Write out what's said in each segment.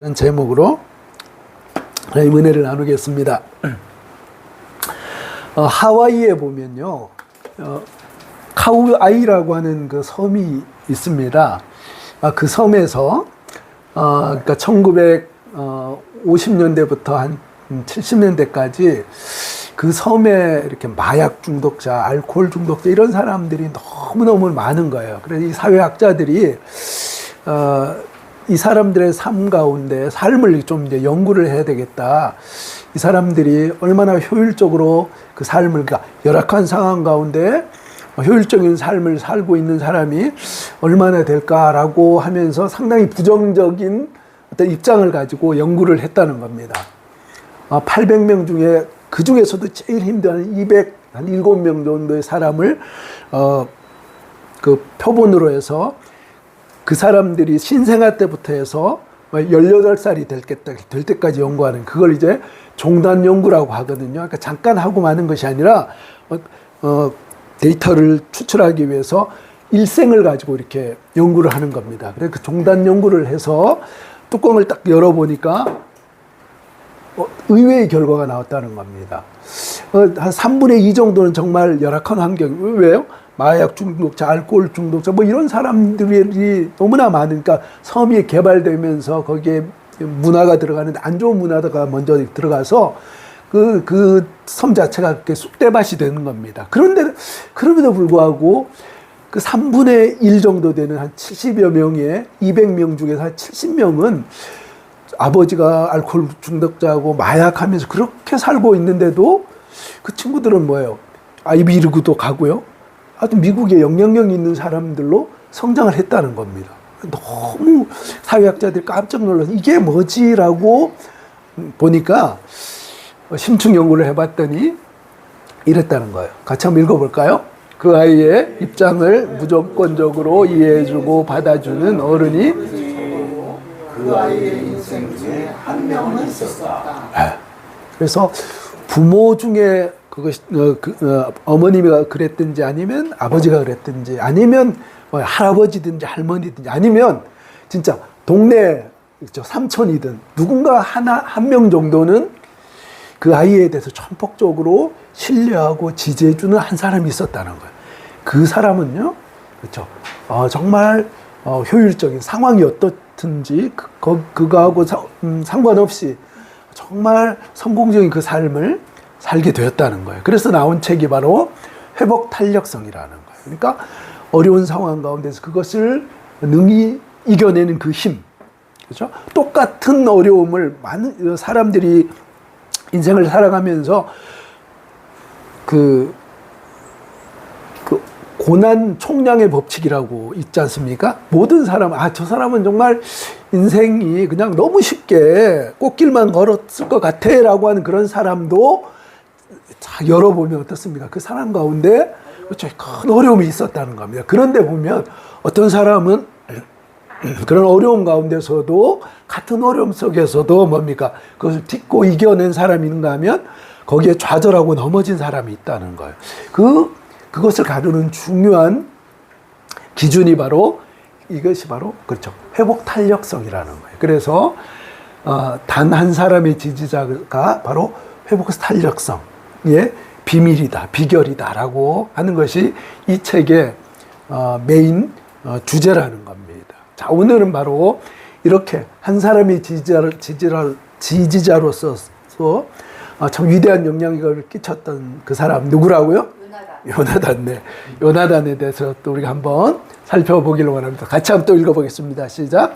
이런 제목으로 은혜를 나누겠습니다. 하와이에 보면요, 카우아이라고 하는 그 섬이 있습니다. 그 섬에서 그러니까 1950년대부터 한 70년대까지 그 섬에 이렇게 마약 중독자, 알코올 중독자 이런 사람들이 너무너무 많은 거예요. 그래서 이 사회학자들이 이 사람들의 삶 가운데 삶을 좀 이제 연구를 해야 되겠다. 이 사람들이 얼마나 효율적으로 그 삶을, 그러니까 열악한 상황 가운데 효율적인 삶을 살고 있는 사람이 얼마나 될까라고 하면서 상당히 부정적인 어떤 입장을 가지고 연구를 했다는 겁니다. 800명 중에 그 중에서도 제일 힘든 207명 정도의 사람을 그 표본으로 해서 그 사람들이 신생아 때부터 해서 18살이 될 때까지 연구하는, 그걸 이제 종단 연구라고 하거든요. 그러니까 잠깐 하고 마는 것이 아니라 데이터를 추출하기 위해서 일생을 가지고 이렇게 연구를 하는 겁니다. 그래서 그 종단 연구를 해서 뚜껑을 딱 열어보니까 의외의 결과가 나왔다는 겁니다. 한 3분의 2 정도는 정말 열악한 환경. 왜요? 마약 중독자, 알코올 중독자, 뭐 이런 사람들이 너무나 많으니까 섬이 개발되면서 거기에 문화가 들어가는데 안 좋은 문화가 먼저 들어가서 그 섬 자체가 그렇게 쑥대밭이 되는 겁니다. 그럼에도 불구하고 그 3분의 1 정도 되는 한 70여 명의 200명 중에서 한 70명은 아버지가 알코올 중독자하고 마약하면서 그렇게 살고 있는데도 그 친구들은 뭐예요? 아이비리그도 가고요. 아주 미국에 영향력 있는 사람들로 성장을 했다는 겁니다. 너무 사회학자들이 깜짝 놀라서 이게 뭐지라고 보니까 심층 연구를 해봤더니 이랬다는 거예요. 같이 한번 읽어볼까요? 그 아이의 입장을 무조건적으로 이해해주고 받아주는 어른이 그 아이의 인생 중에 한 명은 있었다. 그래서 부모 중에 어머니가 그랬든지 아니면 아버지가 그랬든지 아니면 뭐 할아버지든지 할머니든지 아니면 진짜 동네 삼촌이든 누군가 한 명 정도는 그 아이에 대해서 전폭적으로 신뢰하고 지지해주는 한 사람이 있었다는 거예요. 그 사람은요, 그렇죠. 정말 효율적인 상황이 어떻든지 그거하고 상관없이 정말 성공적인 그 삶을 살게 되었다는 거예요. 그래서 나온 책이 바로 회복 탄력성이라는 거예요. 그러니까 어려운 상황 가운데서 그것을 능히 이겨내는 그 힘. 그렇죠? 똑같은 어려움을 많은 사람들이 인생을 살아가면서 그 고난 총량의 법칙이라고 있지 않습니까? 모든 사람, 저 사람은 정말 인생이 그냥 너무 쉽게 꽃길만 걸었을 것 같아 라고 하는 그런 사람도 자, 열어보면 어떻습니까? 그 사람 가운데 큰 어려움이 있었다는 겁니다. 그런데 보면 어떤 사람은 그런 어려움 가운데서도 같은 어려움 속에서도 뭡니까? 그것을 딛고 이겨낸 사람이 있는가 하면 거기에 좌절하고 넘어진 사람이 있다는 거예요. 그것을 가르는 중요한 기준이 바로 이것이 바로 그렇죠. 회복 탄력성이라는 거예요. 그래서 단 한 사람의 지지자가 바로 회복 탄력성의 비밀이다, 비결이다라고 하는 것이 이 책의 메인 주제라는 겁니다. 자, 오늘은 바로 이렇게 한 사람의 지지자로서 참 위대한 영향력을 끼쳤던 그 사람 누구라고요? 요나단. 네. 요나단에 대해서 또 우리가 한번 살펴보기를 원합니다. 같이 한번 또 읽어보겠습니다. 시작.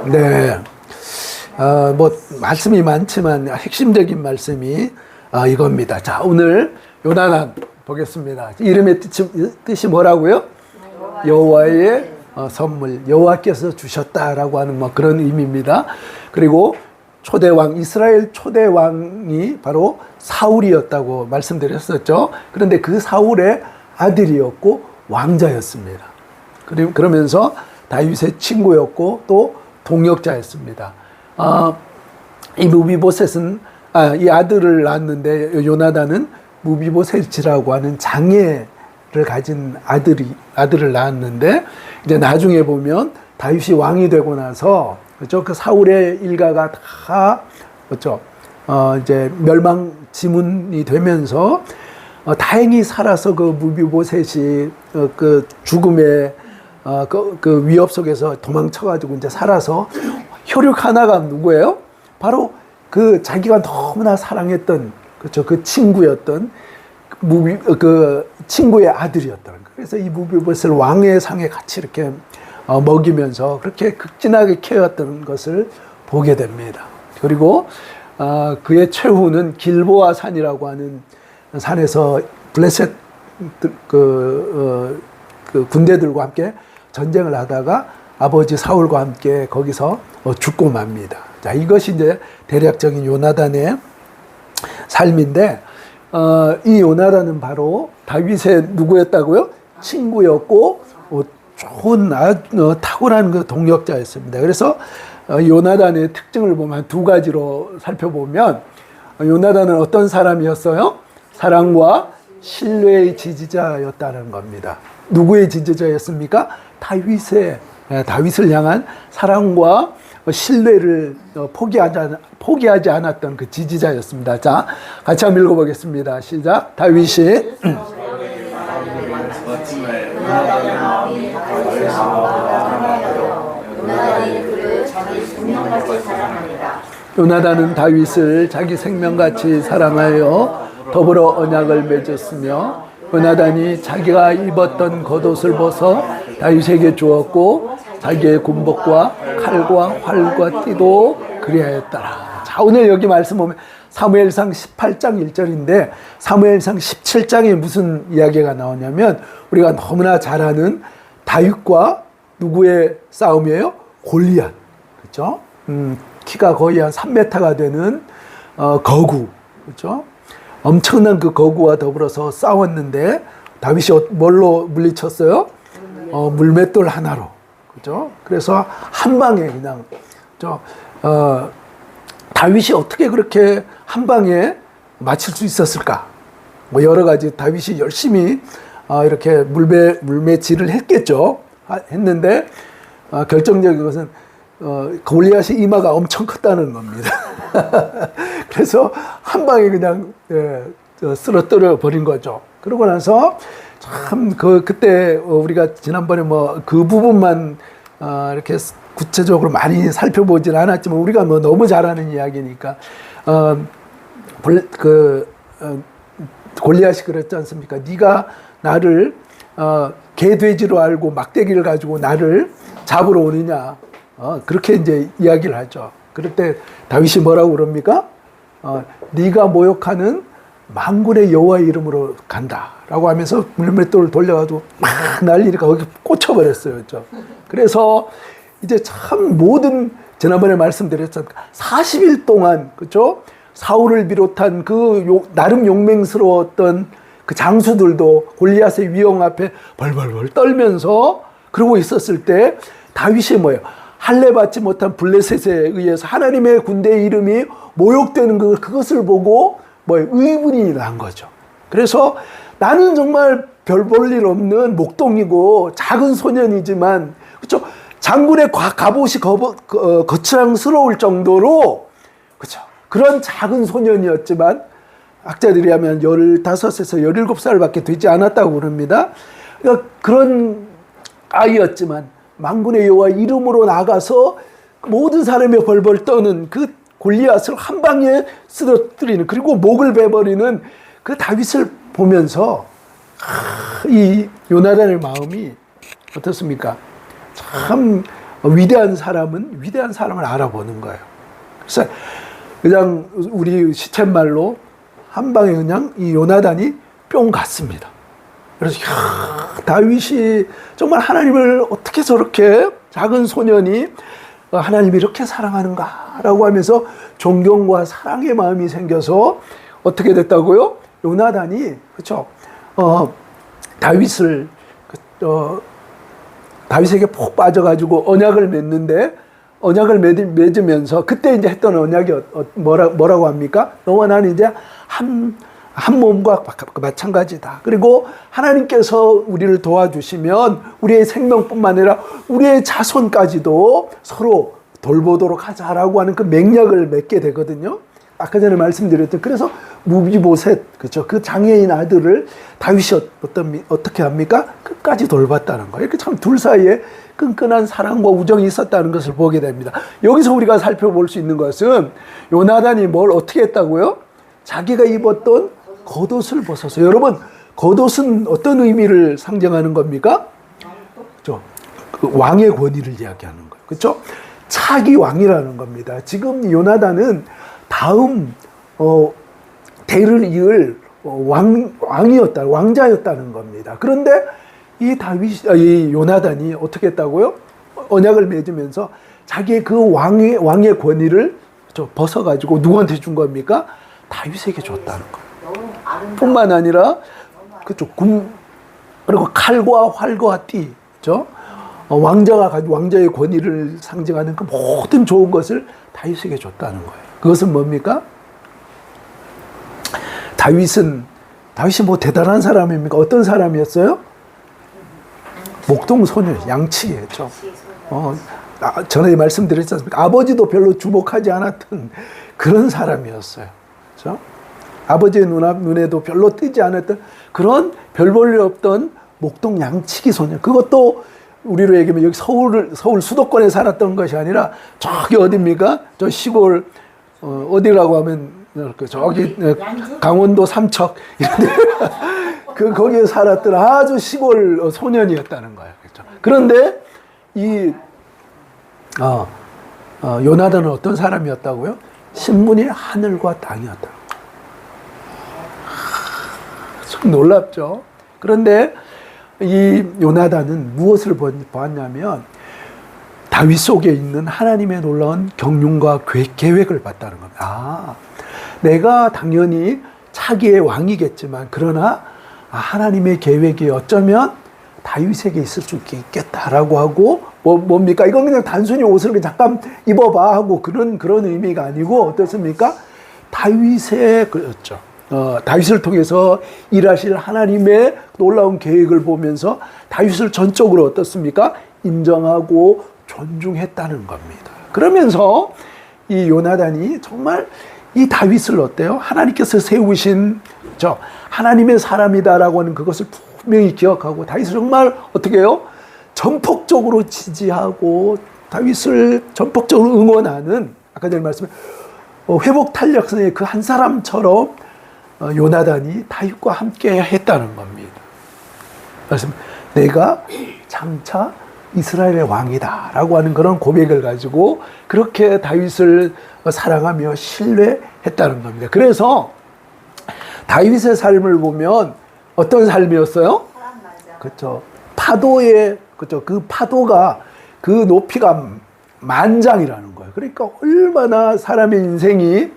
네. 뭐 말씀이 많지만 핵심적인 말씀이 이겁니다. 자, 오늘 요나단 보겠습니다. 이름의 뜻이 뭐라고요? 여호와의 선물, 여호와께서 주셨다라고 하는 뭐 그런 의미입니다. 그리고 초대왕, 이스라엘 초대왕이 바로 사울이었다고 말씀드렸었죠. 그런데 그 사울의 아들이었고 왕자였습니다. 그러면서 다윗의 친구였고 또 동역자였습니다. 이 무비보셋은 이 아들을 낳았는데 요나단은 무비보셋이라고 하는 장애를 가진 아들을 낳았는데 이제 나중에 보면 다윗이 왕이 되고 나서 그렇죠? 그 사울의 일가가 다 그렇죠? 이제 멸망 지문이 되면서 다행히 살아서 그 무비보셋이 그 죽음의 그 위협 속에서 도망쳐가지고 이제 살아서 혈육 하나가 누구예요? 바로 그 자기가 너무나 사랑했던 그렇죠 그 친구였던 그 친구의 아들이었다는 거예요. 그래서 이 무비보셋을 왕의 상에 같이 이렇게 먹이면서 그렇게 극진하게 키웠던 것을 보게 됩니다. 그리고 그의 최후는 길보아 산이라고 하는 산에서 블레셋 그 군대들과 함께 전쟁을 하다가 아버지 사울과 함께 거기서 죽고 맙니다. 자, 이것이 이제 대략적인 요나단의 삶인데, 이 요나단은 바로 다윗의 누구였다고요? 친구였고, 좋은 탁월한 그 동역자였습니다. 그래서 요나단의 특징을 보면 두 가지로 살펴보면, 요나단은 어떤 사람이었어요? 사랑과 신뢰의 지지자였다는 겁니다. 누구의 지지자였습니까? 다윗을 향한 사랑과 신뢰를 포기하지 않았던 그 지지자였습니다. 자, 같이 한번 읽어보겠습니다. 시작. 다윗이 요나단은 다윗을 자기 생명같이 사랑하여 더불어 언약을 맺었으며 요나단이 자기가 입었던 겉옷을 벗어 다윗에게 주었고 자기의 군복과 칼과 활과 띠도 그리하였더라. 자, 오늘 여기 말씀 보면 사무엘상 18장 1절인데 사무엘상 17장에 무슨 이야기가 나오냐면 우리가 너무나 잘 아는 다윗과 누구의 싸움이에요? 골리앗. 그렇죠? 키가 거의 한 3m가 되는 거구. 그렇죠? 엄청난 그 거구와 더불어서 싸웠는데 다윗이 뭘로 물리쳤어요? 물맷돌 하나로. 그죠? 그래서 한 방에 그냥 다윗이 어떻게 그렇게 한 방에 맞출 수 있었을까? 뭐 여러 가지 다윗이 열심히 이렇게 물매질을 했겠죠. 했는데 결정적인 것은 골리앗의 이마가 엄청 컸다는 겁니다. 그래서 한 방에 그냥 쓰러뜨려 버린 거죠. 그러고 나서 참 그때 우리가 지난번에 뭐 그 부분만 이렇게 구체적으로 많이 살펴보진 않았지만 우리가 뭐 너무 잘 아는 이야기니까 골리앗이 그랬지 않습니까? 네가 나를 개돼지로 알고 막대기를 가지고 나를 잡으러 오느냐? 그렇게 이제 이야기를 하죠. 그럴 때 다윗이 뭐라고 그럽니까? 네가 모욕하는 만군의 여호와의 이름으로 간다라고 하면서 물맷돌을 돌려가지고 막 날리니까 거기 꽂혀버렸어요. 그렇죠? 그래서 이제 참 모든 지난번에 말씀드렸잖아요. 40일 동안 그렇죠? 사울을 비롯한 그 나름 용맹스러웠던 그 장수들도 골리앗의 위험 앞에 벌벌벌 떨면서 그러고 있었을 때 다윗이 뭐예요? 할례 받지 못한 블레셋에 의해서 하나님의 군대의 이름이 모욕되는 그것을 보고 의분이 난 거죠. 그래서 나는 정말 별 볼 일 없는 목동이고 작은 소년이지만 그렇죠? 장군의 갑옷이 거추장스러울 정도로 그렇죠? 그런 작은 소년이었지만 학자들이 하면 15에서 17살밖에 되지 않았다고 그럽니다. 그러니까 그런 아이였지만 만군의 여호와 이름으로 나가서 모든 사람이 벌벌 떠는 그 골리앗을 한 방에 쓰러뜨리는 그리고 목을 베버리는 그 다윗을 보면서 이 요나단의 마음이 어떻습니까? 참 위대한 사람은 위대한 사람을 알아보는 거예요. 그래서 그냥 우리 시쳇말로 한 방에 그냥 이 요나단이 뿅 갔습니다. 그래서 다윗이 정말 하나님을 어떻게 저렇게 작은 소년이 하나님이 이렇게 사랑하는가라고 하면서 존경과 사랑의 마음이 생겨서 어떻게 됐다고요? 요나단이 그렇죠? 다윗을 다윗에게 푹 빠져가지고 언약을 맺는데 언약을 맺으면서 그때 이제 했던 언약이 뭐라고 합니까? 너와 나는 이제 한 몸과 마찬가지다. 그리고 하나님께서 우리를 도와주시면 우리의 생명뿐만 아니라 우리의 자손까지도 서로 돌보도록 하자라고 하는 그 맹약을 맺게 되거든요. 아까 전에 말씀드렸죠. 그래서 무비보셋, 그렇죠. 그 장애인 아들을 다윗이 어떻게 합니까? 끝까지 돌봤다는 거예요. 이렇게 참 둘 사이에 끈끈한 사랑과 우정이 있었다는 것을 보게 됩니다. 여기서 우리가 살펴볼 수 있는 것은 요나단이 뭘 어떻게 했다고요? 자기가 입었던 겉옷을 벗어서. 여러분, 겉옷은 어떤 의미를 상징하는 겁니까? 그렇죠. 그 왕의 권위를 이야기하는 거예요. 그렇죠? 차기 왕이라는 겁니다. 지금 요나단은 다음 대를 이을 왕자였다는 겁니다. 그런데 이 요나단이 어떻게 했다고요? 언약을 맺으면서 자기의 그 왕의 권위를 벗어가지고 누구한테 준 겁니까? 다윗에게 줬다는 거예요. 뿐만 아니라 그렇죠. 그리고 칼과 활과 띠, 그렇죠? 왕자가 가지고 왕자의 권위를 상징하는 그 모든 좋은 것을 다윗에게 줬다는 거예요. 그것은 뭡니까? 다윗이 뭐 대단한 사람입니까? 어떤 사람이었어요? 목동 소년, 양치기였죠. 전에 말씀드렸지 않습니까? 아버지도 별로 주목하지 않았던 그런 사람이었어요. 그렇죠? 아버지의 눈에도 별로 띄지 않았던 그런 별 볼 일 없던 목동 양치기 소년. 그것도 우리로 얘기하면 여기 서울 수도권에 살았던 것이 아니라 저기 어디입니까? 저 시골 어디라고 하면 저기 강원도 삼척 이런 데 거기에 살았던 아주 시골 소년이었다는 거예요. 그렇죠? 그런데 이 요나단은 어떤 사람이었다고요? 신분이 하늘과 땅이었다. 참 놀랍죠. 그런데 이 요나단은 무엇을 보았냐면 다윗 속에 있는 하나님의 놀라운 경륜과 계획을 봤다는 겁니다. 내가 당연히 차기의 왕이겠지만 그러나 하나님의 계획이 어쩌면 다윗에게 있을 수 있겠다라고 하고 뭡니까? 이건 그냥 단순히 옷을 잠깐 입어봐 하고 그런 의미가 아니고 어떻습니까? 다윗의 그렇죠. 다윗을 통해서 일하실 하나님의 놀라운 계획을 보면서 다윗을 전적으로 어떻습니까? 인정하고 존중했다는 겁니다. 그러면서 이 요나단이 정말 이 다윗을 어때요? 하나님께서 세우신 하나님의 사람이다라고 하는 그것을 분명히 기억하고 다윗을 정말 어떻게 해요? 전폭적으로 지지하고 다윗을 전폭적으로 응원하는 아까 전에 말씀한 회복 탄력성의 그 한 사람처럼 요나단이 다윗과 함께 했다는 겁니다. 그래서 내가 장차 이스라엘의 왕이다라고 하는 그런 고백을 가지고 그렇게 다윗을 사랑하며 신뢰했다는 겁니다. 그래서 다윗의 삶을 보면 어떤 삶이었어요? 그렇죠. 그렇죠. 그 파도가 그 높이가 만장이라는 거예요. 그러니까 얼마나 사람의 인생이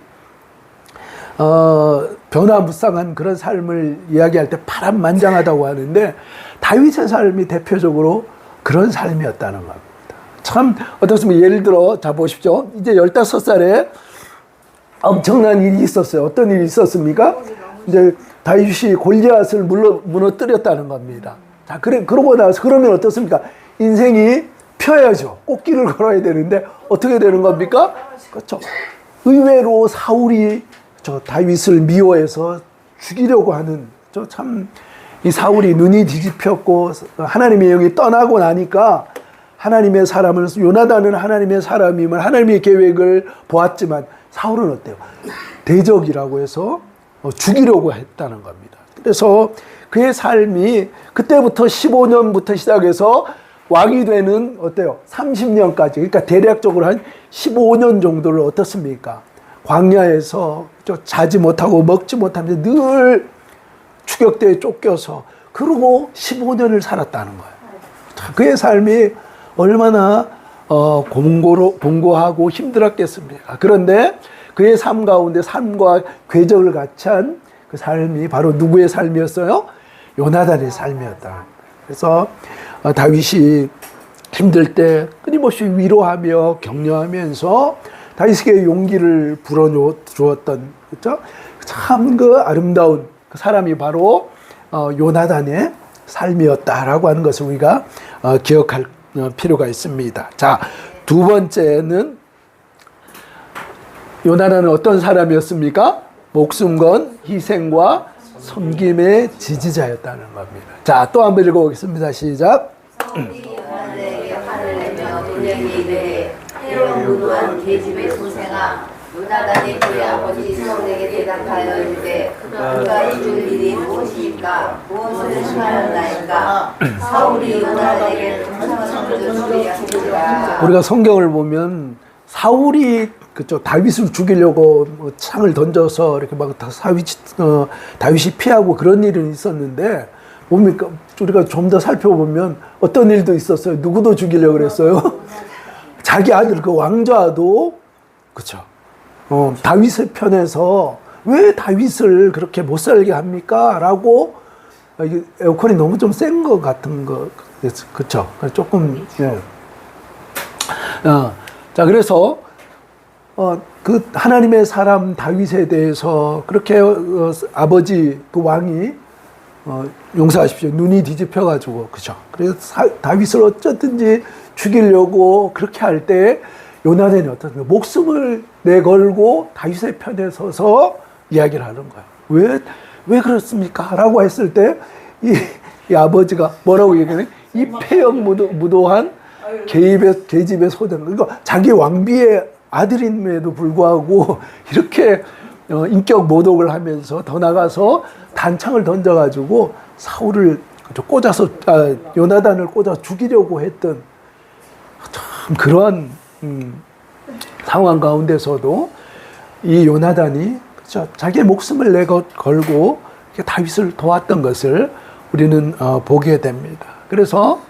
변화무쌍한 그런 삶을 이야기할 때 파란만장하다고 하는데 다윗의 삶이 대표적으로 그런 삶이었다는 겁니다. 참 어떻습니까? 예를 들어 자 보십시오. 이제 15살에 엄청난 일이 있었어요. 어떤 일이 있었습니까? 이제 다윗이 골리앗을 무너뜨렸다는 겁니다. 자, 그러고 나서 그러면 어떻습니까? 인생이 펴야죠. 꽃길을 걸어야 되는데 어떻게 되는 겁니까? 그렇죠. 의외로 사울이 다윗을 미워해서 죽이려고 하는 참 이 사울이 눈이 뒤집혔고 하나님의 영이 떠나고 나니까 하나님의 사람을 요나단은 하나님의 사람임을 하나님의 계획을 보았지만 사울은 어때요? 대적이라고 해서 죽이려고 했다는 겁니다. 그래서 그의 삶이 그때부터 15년부터 시작해서 왕이 되는 어때요? 30년까지 그러니까 대략적으로 한 15년 정도를 어떻습니까? 광야에서 자지 못하고 먹지 못하면서 늘 추격대에 쫓겨서 그러고 15년을 살았다는 거예요. 그의 삶이 얼마나 공고하고 힘들었겠습니까? 그런데 그의 삶 가운데 삶과 궤적을 같이 한 그 삶이 바로 누구의 삶이었어요? 요나단의 삶이었다. 그래서 다윗이 힘들 때 끊임없이 위로하며 격려하면서 다윗에게 용기를 불어주었던, 그렇죠? 참 그 아름다운 그 사람이 바로 요나단의 삶이었다라고 하는 것을 우리가 기억할 필요가 있습니다. 자, 두 번째는 요나단은 어떤 사람이었습니까? 목숨 건 희생과 섬김의 지지자였다는 겁니다. 자, 또 한번 읽어보겠습니다. 시작. 사울이 요나단에게 화를 내며 노래에 이르되 해로 무도한 계집의 소생아, 요나단이 그의 아버지 사울에게 대답하여 이르되 그가 이룰 일이 무엇이니까 무엇을 행하였나이까. 사울이 요나단에게 동상을 죽이려 하는지라. 우리가 성경을 보면 사울이 그죠, 다윗을 죽이려고 창을 던져서 이렇게 막 다윗이 피하고 그런 일은 있었는데, 뭡니까? 우리가 좀 더 살펴보면 어떤 일도 있었어요. 누구도 죽이려고 그랬어요? 자기 아들 그 왕자도, 그쵸, 다윗의 편에서 왜 다윗을 그렇게 못 살게 합니까? 라고, 이게 에어컨이 너무 좀 센 것 같은 거, 그쵸? 조금, 예. 자, 그래서, 그 하나님의 사람 다윗에 대해서 그렇게 아버지 그 왕이 용서하십시오, 눈이 뒤집혀가지고, 그죠? 그래서 다윗을 어쩌든지 죽이려고 그렇게 할 때 요나단이 어떻습니까? 목숨을 내걸고 다윗의 편에 서서 이야기를 하는 거예요. 왜 그렇습니까? 라고 했을 때 이 아버지가 뭐라고 얘기하냐? 이 폐역 무도한 계집의 소등. 그러니까 자기 왕비의 아들임에도 불구하고 이렇게 인격 모독을 하면서 더 나가서 단창을 던져가지고 사울을 꽂아서, 요나단을 꽂아 죽이려고 했던 참 그러한 상황 가운데서도 이 요나단이, 그렇죠, 자기의 목숨을 걸고 다윗을 도왔던 것을 우리는 보게 됩니다. 그래서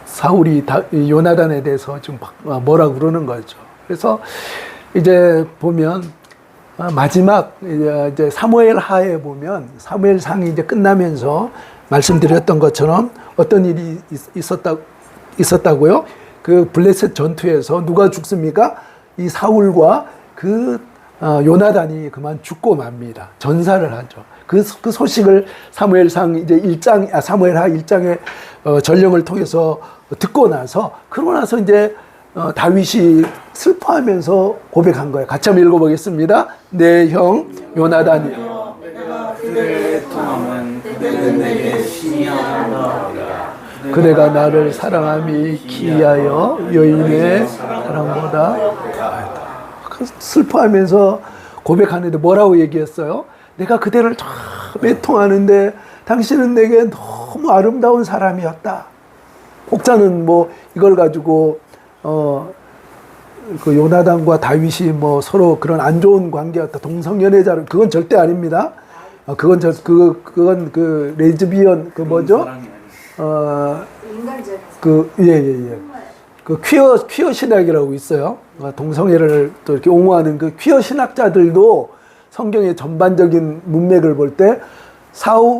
사울이 요나단에 대해서 지금 뭐라고 그러는 거죠. 그래서 이제 보면 마지막 이제 사무엘 하에 보면 사무엘 상이 이제 끝나면서 말씀드렸던 것처럼 어떤 일이 있었다고요? 그 블레셋 전투에서 누가 죽습니까? 이 사울과 그 요나단이 그만 죽고 맙니다. 전사를 하죠. 그 소식을 사무엘상 이제 1장, 사무엘하 1장의 전령을 통해서 듣고 나서, 그러고 나서 이제 다윗이 슬퍼하면서 고백한 거예요. 같이 한번 읽어보겠습니다. 내 형 요나단이여, 그대의 통함은 그대는 내게 신이 하나니라. 그대가 나를 사랑함이 기이하여 여인의 사랑보다 슬퍼하면서 고백하는데 뭐라고 얘기했어요? 내가 그대를 참 애통하는데 당신은 내게 너무 아름다운 사람이었다. 혹자는 뭐 이걸 가지고 그 요나단과 다윗이 뭐 서로 그런 안 좋은 관계였다, 동성연애자를, 그건 절대 아닙니다. 그건 그 레즈비언 그 뭐죠? 그 퀴어 신학이라고 있어요. 동성애를 또 이렇게 옹호하는 그 퀴어 신학자들도 성경의 전반적인 문맥을 볼 때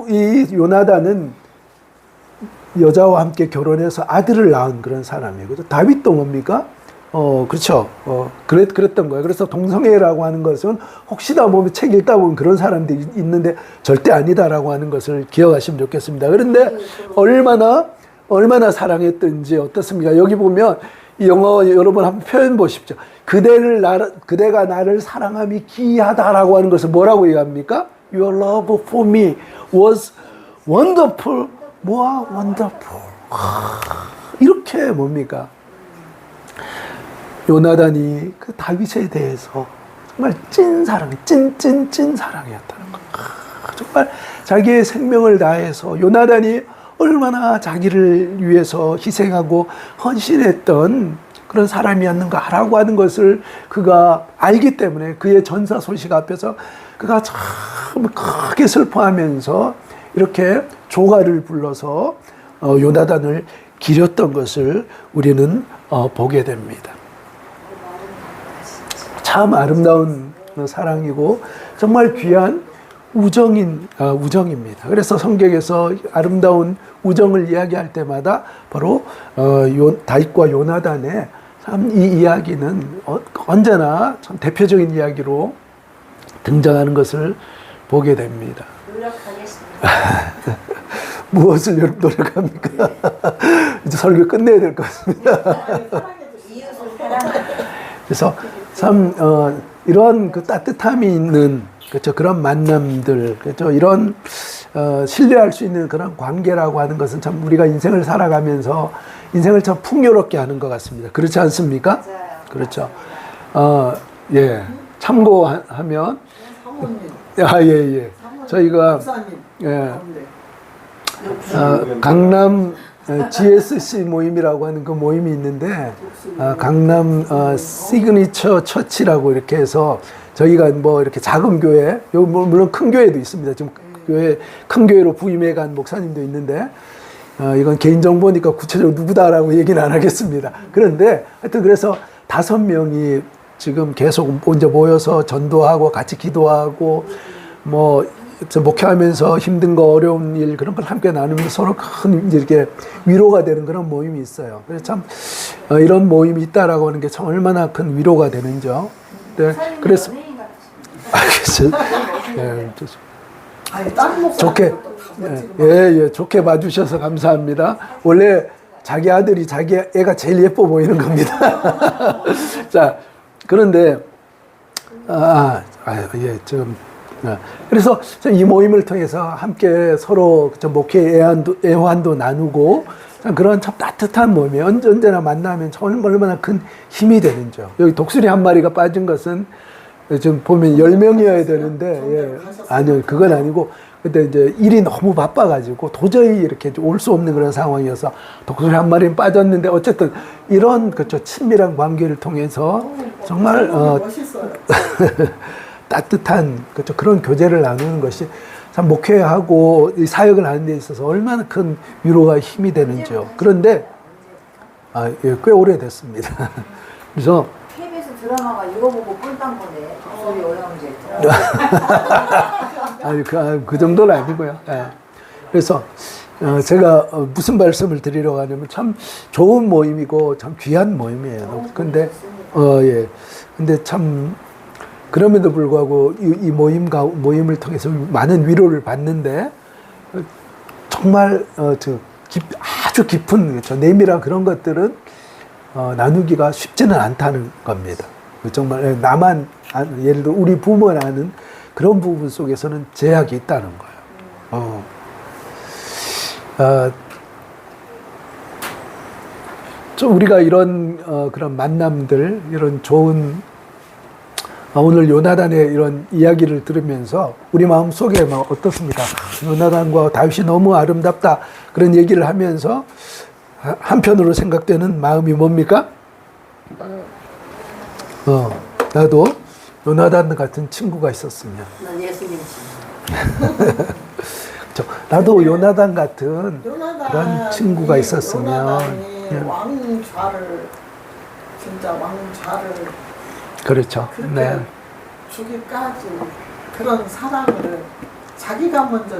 이 요나단은 여자와 함께 결혼해서 아들을 낳은 그런 사람이거든요. 다윗도 뭡니까? 그렇죠. 그랬던 거예요. 그래서 동성애라고 하는 것은 혹시나 보면 책 읽다 보면 그런 사람들이 있는데 절대 아니다라고 하는 것을 기억하시면 좋겠습니다. 그런데 얼마나 사랑했던지 어떻습니까? 여기 보면 이 영어 여러분 한번 표현 보십시오. 그대가 나를 사랑함이 기이하다라고 하는 것을 뭐라고 얘기합니까? Your love for me was wonderful. 뭐야? wonderful. 이렇게 뭡니까? 요나단이 그 다윗에 대해서 정말 찐 사랑이었다는 거. 정말 자기의 생명을 다해서 요나단이 얼마나 자기를 위해서 희생하고 헌신했던 그런 사람이었는가라고 하는 것을 그가 알기 때문에 그의 전사 소식 앞에서 그가 참 크게 슬퍼하면서 이렇게 조가를 불러서 요나단을 기렸던 것을 우리는 보게 됩니다. 참 아름다운 사랑이고 정말 귀한 우정입니다. 그래서 성경에서 아름다운 우정을 이야기할 때마다 바로 다윗과 요나단의 참 이 이야기는 언제나 참 대표적인 이야기로 등장하는 것을 보게 됩니다. 노력하겠습니다. 무엇을 노력합니까? 이제 설교 끝내야 될 것 같습니다. 이웃을 사랑하는 그래서 참 이러한 그 따뜻함이 있는 그렇죠 그런 만남들 그렇죠 이런 신뢰할 수 있는 그런 관계라고 하는 것은 참 우리가 인생을 살아가면서 인생을 참 풍요롭게 하는 것 같습니다. 그렇지 않습니까? 맞아요. 그렇죠. 예 참고하면 사모님, 예. 저희가 목사님, 예. 가운데. 강남 GSC 모임이라고 하는 그 모임이 있는데 강남 시그니처 처치라고 이렇게 해서 저희가 뭐 이렇게 작은 교회 물론 큰 교회도 있습니다. 지금 큰 교회로 부임해간 목사님도 있는데 이건 개인정보니까 구체적으로 누구다라고 얘기는 안 하겠습니다. 그런데 하여튼 그래서 5명이 지금 계속 이제 모여서 전도하고 같이 기도하고 뭐 목회하면서 힘든 거 어려운 일 그런 걸 함께 나누면서 서로 큰 이렇게 위로가 되는 그런 모임이 있어요. 그래서 참 이런 모임이 있다라고 하는 게 참 얼마나 큰 위로가 되는죠. 네, 그래서 알겠어요. 네, 아니, 다른 목사님 좋게 좋게 봐주셔서 감사합니다. 원래 자기 아들이 자기 애가 제일 예뻐 보이는 겁니다. 자 그런데 지금. 그래서 이 모임을 통해서 함께 서로 목회 애환도 나누고 그런 참 따뜻한 모임이 언제나 만나면 얼마나 큰 힘이 되는죠. 여기 독수리 한 마리가 빠진 것은 지금 보면 10명이어야 되는데 아니요 그건 아니고 그때 이제 일이 너무 바빠가지고 도저히 이렇게 올 수 없는 그런 상황이어서 독수리 한 마리는 빠졌는데 어쨌든 이런 그렇죠 친밀한 관계를 통해서 정말 멋있어요. 따뜻한 그렇죠 그런 교제를 나누는 것이 참 목회하고 이 사역을 하는 데 있어서 얼마나 큰 위로와 힘이 되는지요. 그런데 꽤 오래됐습니다. 그래서 KBS 드라마가 이거 보고 꿀딴 거네. 독수리 오영재 드라마. 그 정도는 아니고요. 예. 그래서 제가 무슨 말씀을 드리려고 하냐면 참 좋은 모임이고 참 귀한 모임이에요. 근데 예. 근데 참 그럼에도 불구하고 이 모임을 통해서 많은 위로를 받는데 정말 아주 깊은 그렇죠. 내밀한 그런 것들은 나누기가 쉽지는 않다는 겁니다. 정말 나만 예를 들어 우리 부모가 아는 그런 부분 속에서는 제약이 있다는 거예요. 좀 우리가 이런 그런 만남들 이런 좋은 오늘 요나단의 이런 이야기를 들으면서 우리 마음 속에 막 어떻습니까? 요나단과 다윗이 너무 아름답다 그런 얘기를 하면서 한편으로 생각되는 마음이 뭡니까? 나도 요나단 같은 친구가 있었으면. 난 예수님 나도 요나단 같은 그런 친구가 있었으면. 요나단이 왕좌를 진짜 왕좌를 그렇죠. 네. 주기까지 그런 사랑을 자기가 먼저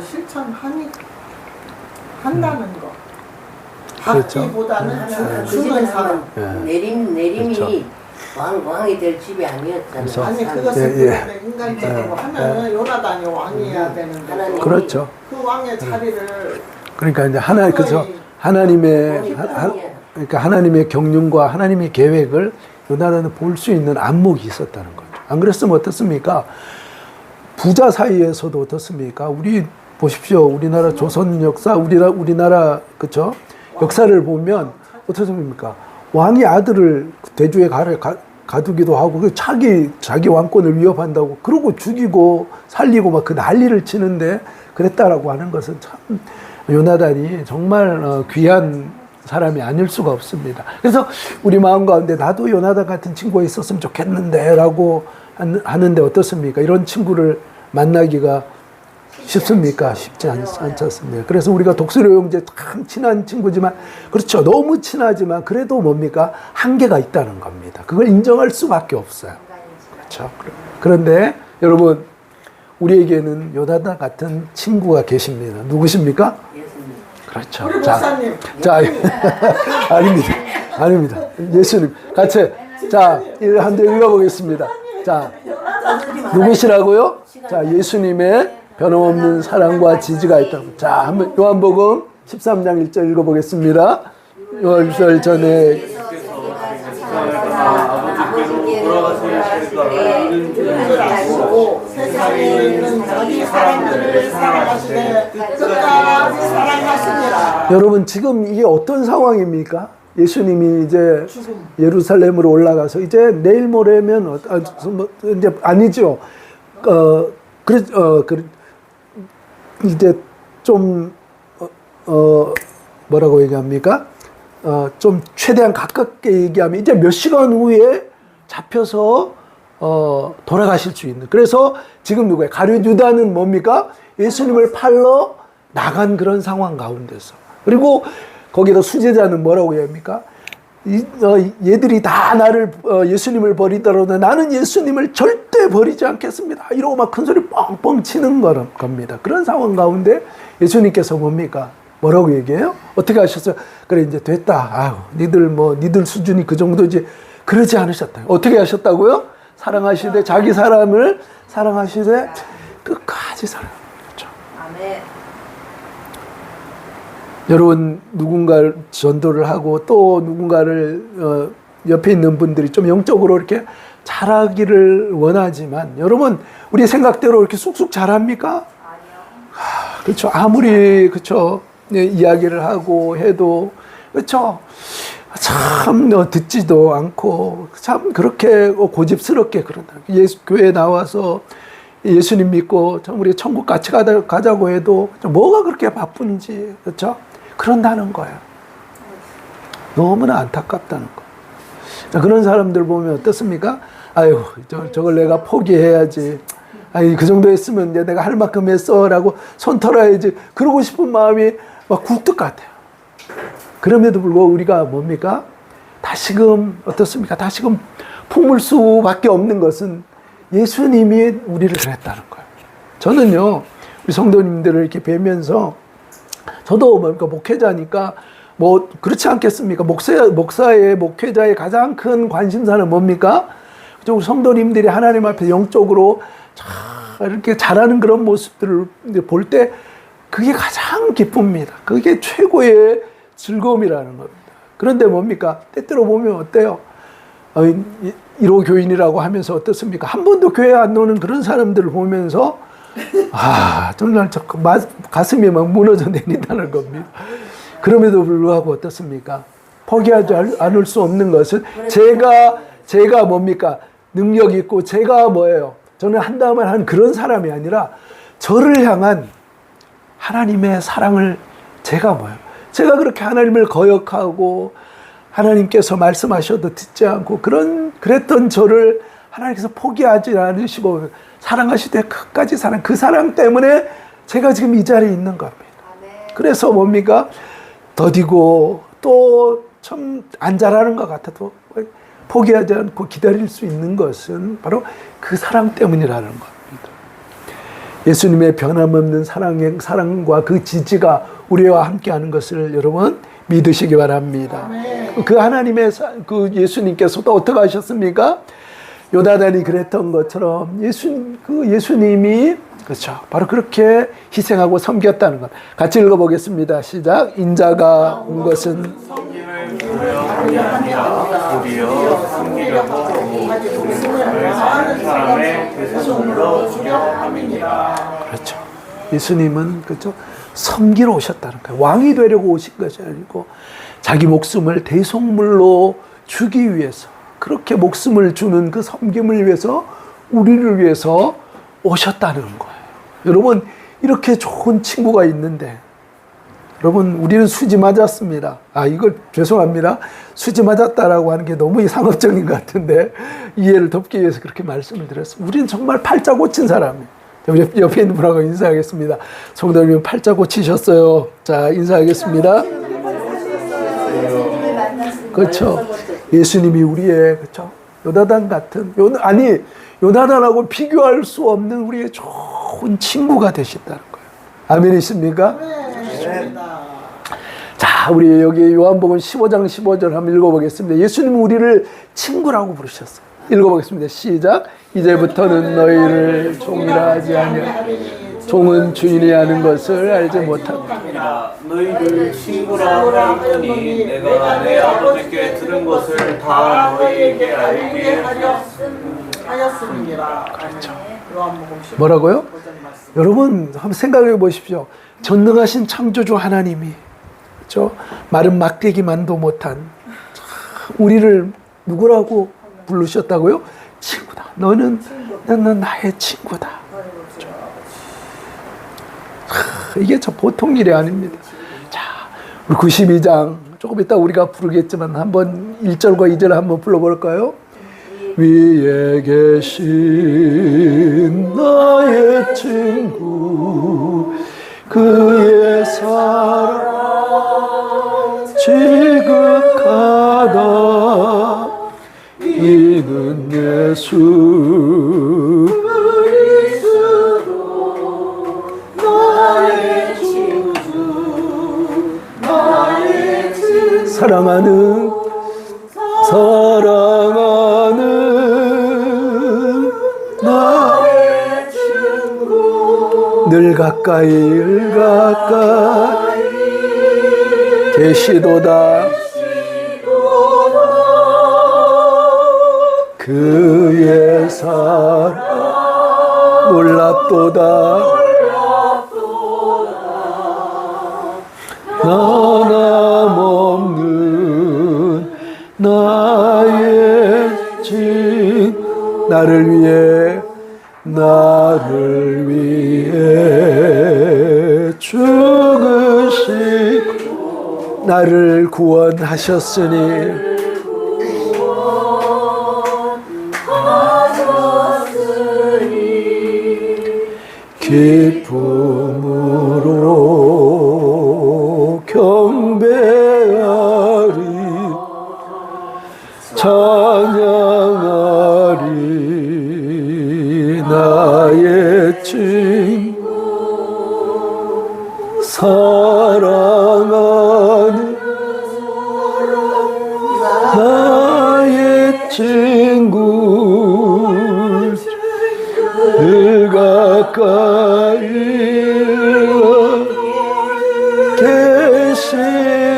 한다는 거. 그렇죠. 받기보다는 주는 사람. 내림이 왕이 될 집이 아니었잖아요. 그래서, 아니 그것은 인간적으로 하면은 요나단이 왕이어야 되는데 하나님. 그렇죠. 그 왕의 자리를 그러니까 이제 하나님의 그러니까 하나님의 경륜과 하나님의 계획을 요나단은 볼 수 있는 안목이 있었다는 거죠. 안 그랬으면 어떻습니까? 부자 사이에서도 어떻습니까? 우리 보십시오. 우리나라 조선 역사, 우리나라 그렇죠? 역사를 보면 어떻습니까? 왕이 아들을 대주에 가두기도 하고 자기 왕권을 위협한다고 그러고 죽이고 살리고 막 그 난리를 치는데 그랬다라고 하는 것은 참 요나단이 정말 귀한 사람이 아닐 수가 없습니다. 그래서 우리 마음 가운데 나도 요나단 같은 친구가 있었으면 좋겠는데 라고 하는데 어떻습니까? 이런 친구를 만나기가 쉽습니까? 쉽지 않지 않습니까? 그래서 우리가 독수리 오영재 참 친한 친구지만 그렇죠. 너무 친하지만 그래도 뭡니까? 한계가 있다는 겁니다. 그걸 인정할 수밖에 없어요. 그렇죠. 그런데 여러분 우리에게는 요나단 같은 친구가 계십니다. 누구십니까? 그렇죠. 우리 목사님. 자, 아닙니다. 아닙니다. 예수님. 같이, 자, 한 번 읽어보겠습니다. 자, 누구시라고요? 자, 예수님의 변함없는 사랑과 지지가 있다고. 자, 한번 요한복음 13장 1절 읽어보겠습니다. 10절 전에 아버지께로 돌아가실 세상에 있는 자기 사람들을 사랑하시되 끝까지 사랑하시니라. 여러분 지금 이게 어떤 상황입니까? 예수님이 이제 예루살렘으로 올라가서 이제 내일 모레면 이제 아니죠. 이제 좀 뭐라고 얘기합니까? 좀 최대한 가깝게 얘기하면 이제 몇 시간 후에 잡혀서 돌아가실 수 있는. 그래서 지금 누구예요? 가룟 유다는 뭡니까? 예수님을 팔러 나간 그런 상황 가운데서. 그리고 거기다 수제자는 뭐라고 합니까? 얘들이 다 나를 예수님을 버리더라도 나는 예수님을 절대 버리지 않겠습니다. 이러고 막 큰 소리 뻥뻥 치는 겁니다. 그런 상황 가운데 예수님께서 뭡니까? 뭐라고 얘기해요? 어떻게 하셨어요? 그래 이제 됐다. 아유, 니들 수준이 그 정도지. 그러지 않으셨다. 어떻게 하셨다고요? 사랑하시되 자기 사람을 사랑하시되 끝까지 사랑하죠. 아멘. 여러분 누군가를 전도를 하고 또 누군가를 옆에 있는 분들이 좀 영적으로 이렇게 잘하기를 원하지만 여러분 우리 생각대로 이렇게 쑥쑥 잘합니까? 아니요. 그렇죠. 아무리 그렇죠. 이야기를 하고 해도 그렇죠. 참 듣지도 않고 참 그렇게 고집스럽게 그런다. 교회에 나와서 예수님 믿고 우리 천국 같이 가자고 해도 뭐가 그렇게 바쁜지 그렇죠? 그런다는 거예요. 너무나 안타깝다는 거. 자, 그런 사람들 보면 어떻습니까? 아유, 저걸 내가 포기해야지. 아니, 그 정도 했으면 이제 내가 할 만큼 했어라고 손 털어야지. 그러고 싶은 마음이 막 굴뚝 같아요. 그럼에도 불구하고 우리가 뭡니까? 다시금 어떻습니까? 다시금 품을 수밖에 없는 것은 예수님이 우리를 그랬다는 거예요. 저는요, 우리 성도님들을 이렇게 뵈면서 저도 뭡니까? 목회자니까 뭐 그렇지 않겠습니까? 목사의 목회자의 가장 큰 관심사는 뭡니까? 우리 성도님들이 하나님 앞에 영적으로 이렇게 잘하는 그런 모습들을 볼 때 그게 가장 기쁩니다. 그게 최고의 즐거움이라는 겁니다. 그런데 뭡니까? 때때로 보면 어때요? 1호 교인이라고 하면서 어떻습니까? 한 번도 교회 안 오는 그런 사람들을 보면서 정말 가슴이 막 무너져 내린다는 겁니다. 그럼에도 불구하고 어떻습니까? 포기하지 않을 수 없는 것은 제가 뭡니까? 능력 있고 제가 뭐예요? 저는 한다면 하는 그런 사람이 아니라 저를 향한 하나님의 사랑을 제가 뭐예요? 제가 그렇게 하나님을 거역하고 하나님께서 말씀하셔도 듣지 않고 그랬던 저를 하나님께서 포기하지 않으시고 사랑하시되 끝까지 그 사랑 때문에 제가 지금 이 자리에 있는 겁니다. 그래서 뭡니까? 더디고 또 참 안 잘하는 것 같아도 포기하지 않고 기다릴 수 있는 것은 바로 그 사랑 때문이라는 겁니다. 예수님의 변함없는 사랑과 그 지지가 우리와 함께하는 것을 여러분 믿으시기 바랍니다. 그 하나님의 그 예수님께서도 어떻게 하셨습니까? 요나단이 그랬던 것처럼 예수님이 그렇죠. 바로 그렇게 희생하고 섬겼다는 것. 같이 읽어보겠습니다. 시작. 인자가 온 것은 도리어 섬기려고 하고 사람의 대성물로 주려 함이니라. 그렇죠. 예수님은 그렇죠. 섬기러 오셨다는 거예요. 왕이 되려고 오신 것이 아니고 자기 목숨을 대속물로 주기 위해서 그렇게 목숨을 주는 그 섬김을 위해서 우리를 위해서 오셨다는 거예요. 여러분 이렇게 좋은 친구가 있는데 여러분 우리는 수지 맞았습니다. 이걸 죄송합니다. 수지 맞았다라고 하는 게 너무 상업적인 것 같은데 이해를 돕기 위해서 그렇게 말씀을 드렸습니다. 우리는 정말 팔자 고친 사람이에요. 옆에 있는 분하고 인사하겠습니다. 성도님 팔자 고치셨어요. 자 인사하겠습니다. 그렇죠. 예수님이 우리의 그렇죠. 요나단 같은 요나단하고 비교할 수 없는 우리의 좋은 친구가 되신다는 거예요. 아멘이십니까? 네. 자, 우리 여기 요한복음 15장 15절 한번 읽어보겠습니다. 예수님은 우리를 친구라고 부르셨어요. 읽어보겠습니다. 시작. 이제부터는 너희를 종이라 하지 아니하리니 종은 주인이 하는 것을 알지 못합니다. 너희를 친구라 하였더니 내가 내 아버지께 들은 것을 다 너희에게 알게 하였음이라. 요한복음 15장 뭐라고요? 말씀. 여러분 한번 생각해 보십시오. 전능하신 창조주 하나님이 그렇죠? 마른 막대기만도 못한 우리를 누구라고 부르셨다고요? 친구다. 너는 나의 친구다. 이게 저 보통 일이 아닙니다. 자, 우리 92장 조금 이따 우리가 부르겠지만 한번 1절과 2절 한번 불러볼까요? 위에 계신 나의 친구 그의 사랑 지극하다 이는 예수 사랑하는 나의 친구 늘 가까이 계시도다 그의 사랑 놀랍도다 변함없는 나의 친구 나를 위해 죽으시고 나를 구원하셨으니 기쁨으로 경배하리 찬양하리 나의 친구 사랑하는 나의 친구 늘 가까이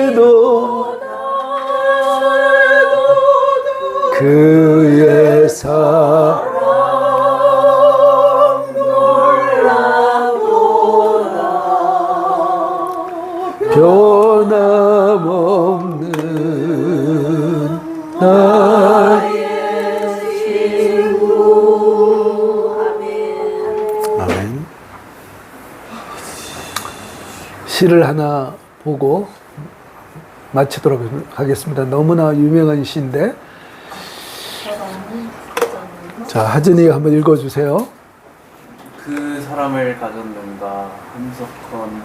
계시도다 그의 사랑 변함없는 나의 아멘. 시를 하나 보고 마치도록 하겠습니다. 너무나 유명한 시인데 자, 하진이가 한번 읽어주세요. 그 사람을 가졌는가 한석헌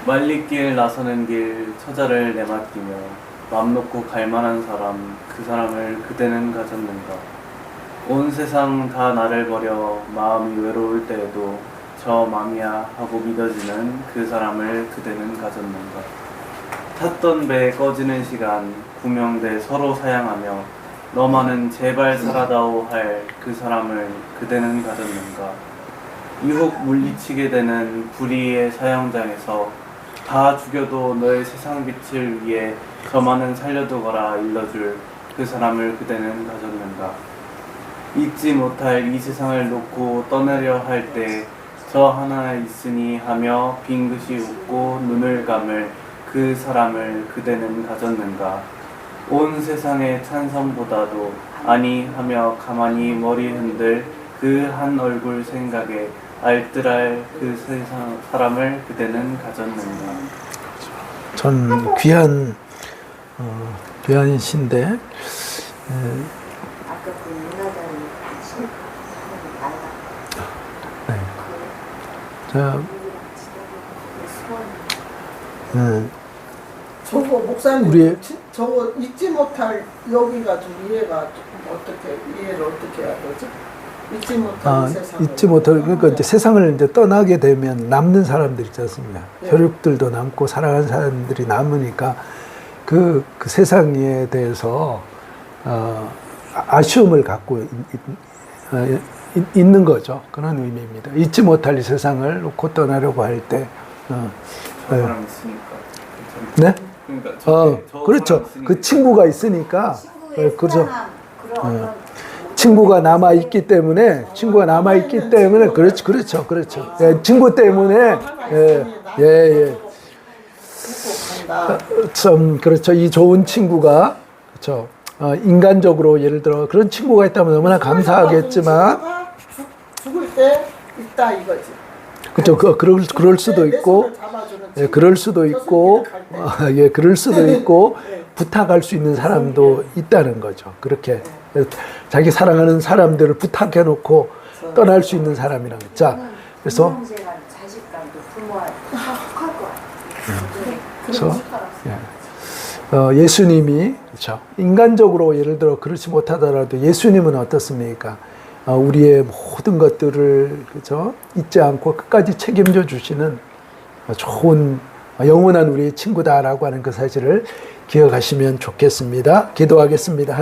말리길 나서는 길 처자를 내맡기며 맘 놓고 갈만한 사람 그 사람을 그대는 가졌는가 온 세상 다 나를 버려 마음이 외로울 때에도 저 맘이야 하고 믿어지는 그 사람을 그대는 가졌는가 탔던 배 꺼지는 시간 구명대 서로 사양하며 너만은 제발 살아다오 할 그 사람을 그대는 가졌는가 유혹 물리치게 되는 불의의 사형장에서 다 죽여도 너의 세상 빛을 위해 저만은 살려두거라 일러줄 그 사람을 그대는 가졌는가 잊지 못할 이 세상을 놓고 떠나려 할 때 저 하나 있으니 하며 빙긋이 웃고 눈을 감을 그 사람을 그대는 가졌는가 온 세상의 찬성보다도 아니 하며 가만히 머리 흔들 그 한 얼굴 생각에 알뜰할 그 세상 사람을 그대는 가졌는가 전 귀한 시인데 아까 그 문화자는 네. 자, 저거 목사님 우리- 저거 잊지 못할 여기가 좀 이해가 좀 어떻게 이해를 어떻게 해야 되지? 잊지 못할 세상. 잊지 못할, 그러니까 이제 세상을 이제 떠나게 되면 남는 사람들 있지 않습니까? 네. 혈육들도 남고 사랑하는 사람들이 남으니까 그 세상에 대해서 아쉬움을 갖고 있는 거죠. 그런 의미입니다. 잊지 못할 이 세상을 놓고 떠나려고 할 때, 저 사람 있으니까. 네? 그러니까 저 그렇죠. 사람 있으니까. 그 친구가 있으니까, 친구의 그렇죠. 편안함, 그런 어떤 친구가 남아 있기 때문에, 그렇죠. 예, 친구 때문에, 예. 간다. 참 그렇죠. 이 좋은 친구가 그렇죠. 인간적으로 예를 들어 그런 친구가 있다면 너무나 감사하겠지만, 죽을 때 있다 이거지. 그렇죠. 그럴 수도 내 있고, 손을 잡아주는 예, 친구. 그럴 수도 있고, 예, 그럴 수도 있고 부탁할 수 있는 사람도 있다는 거죠. 그렇게 자기 사랑하는 사람들을 부탁해놓고 떠날 수 있는 사람이라는 거죠. 자, 그래서 공동생활, 자식감도 부모한테 속할 것 같아요. 그래서 예수님이 그렇죠. 인간적으로 예를 들어 그렇지 못하더라도 예수님은 어떻습니까? 우리의 모든 것들을 그렇죠? 잊지 않고 끝까지 책임져 주시는 좋은 영원한 우리의 친구다라고 하는 그 사실을 기억하시면 좋겠습니다. 기도하겠습니다.